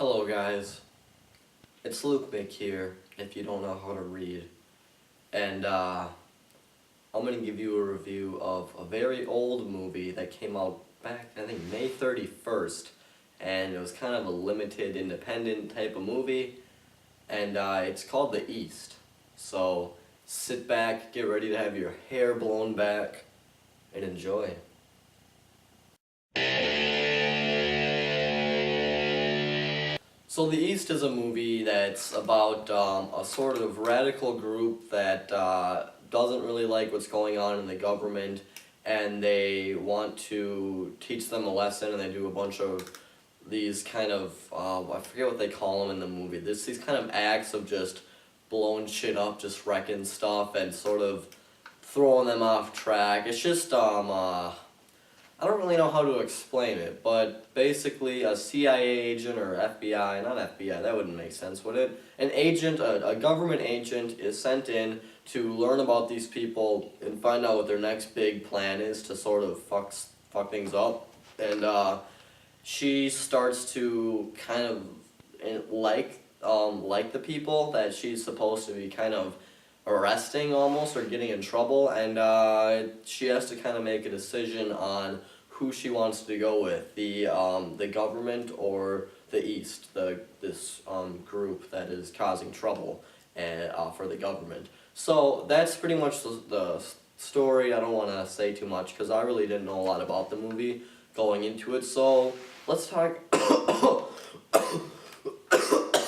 Hello guys, it's lukemick here, if you don't know how to read, and I'm going to give you a review of a very old movie that came out back, I think, May 31st, and it was kind of a limited independent type of movie, and it's called The East. So sit back, get ready to have your hair blown back, and enjoy. So The East is a movie that's about a sort of radical group that doesn't really like what's going on in the government, and they want to teach them a lesson, and they do a bunch of these kind of, I forget what they call them in the movie, these kind of acts of just blowing shit up, just wrecking stuff, and sort of throwing them off track. It's just, I don't really know how to explain it, but basically a CIA agent, or FBI, not FBI, that wouldn't make sense, would it? An agent, a government agent is sent in to learn about these people and find out what their next big plan is to sort of fuck things up. And she starts to kind of like the people that she's supposed to be kind of arresting almost, or getting in trouble, and she has to kind of make a decision on who she wants to go with, the government or the East, this group that is causing trouble for the government. So that's pretty much the story. I don't want to say too much because I really didn't know a lot about the movie going into it. So let's talk.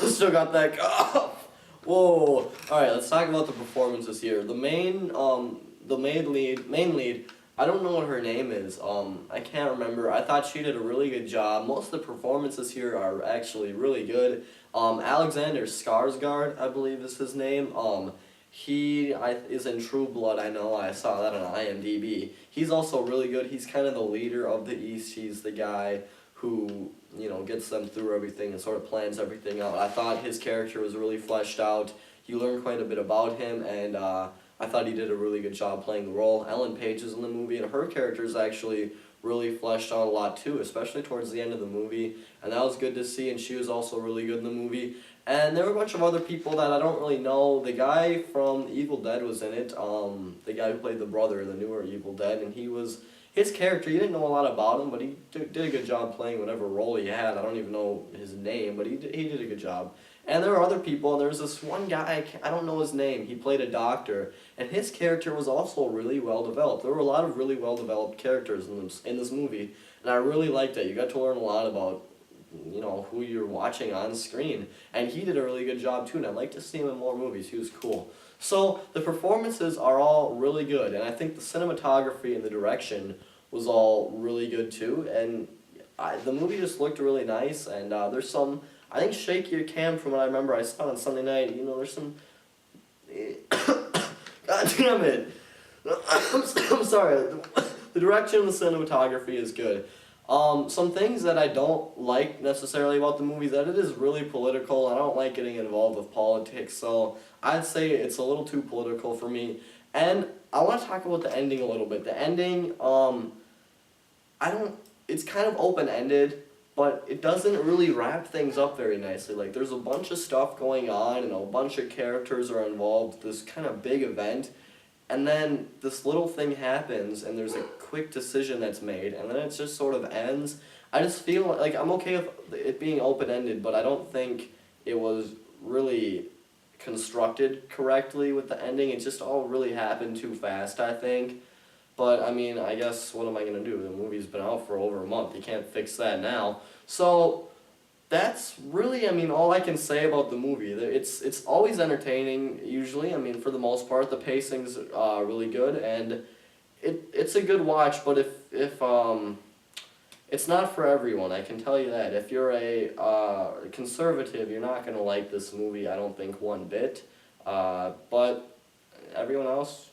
Still got that cough. Whoa! All right, let's talk about the performances here. The main lead. I don't know what her name is. I can't remember. I thought she did a really good job. Most of the performances here are actually really good. Alexander Skarsgard, I believe is his name. He is in True Blood. I know. I saw that on IMDb. He's also really good. He's kind of the leader of the East. He's the guy who, you know, gets them through everything and sort of plans everything out. I thought his character was really fleshed out. You learn quite a bit about him, and I thought he did a really good job playing the role. Ellen Page is in the movie, and her character is actually really fleshed out a lot too, especially towards the end of the movie, and that was good to see, and she was also really good in the movie. And there were a bunch of other people that I don't really know. The guy from Evil Dead was in it, the guy who played the brother in the newer Evil Dead, and his character, you didn't know a lot about him, but he did a good job playing whatever role he had. I don't even know his name, but he did a good job. And there were other people, and there was this one guy, I don't know his name, he played a doctor, and his character was also really well developed. There were a lot of really well developed characters in this movie, and I really liked it. You got to learn a lot about, you know, who you're watching on screen, and he did a really good job too, and I'd like to see him in more movies. He was cool. So the performances are all really good, and I think the cinematography and the direction was all really good too, and the movie just looked really nice, and there's some, I think, shakier cam from what I remember I saw on Sunday night. You know, there's some... God damn it! I'm sorry. The direction of the cinematography is good. Some things that I don't like necessarily about the movie is that it is really political. I don't like getting involved with politics, so I'd say it's a little too political for me. And I want to talk about the ending a little bit. The ending, it's kind of open-ended, but it doesn't really wrap things up very nicely. Like, there's a bunch of stuff going on, and a bunch of characters are involved, this kind of big event, and then this little thing happens, and there's a quick decision that's made, and then it just sort of ends. I just feel like I'm okay with it being open-ended, but I don't think it was really constructed correctly with the ending. It just all really happened too fast, I think. But, I mean, I guess, what am I going to do? The movie's been out for over a month. You can't fix that now. So, that's really, I mean, all I can say about the movie. It's always entertaining, usually. I mean, for the most part, the pacing's really good, and it's a good watch, but if it's not for everyone, I can tell you that. If you're a conservative, you're not going to like this movie, I don't think, one bit. But everyone else,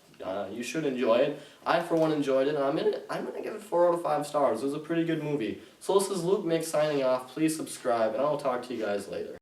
you should enjoy it. I, for one, enjoyed it, and I'm going to give it 4 out of 5 stars. It was a pretty good movie. So this is lukemick signing off. Please subscribe, and I'll talk to you guys later.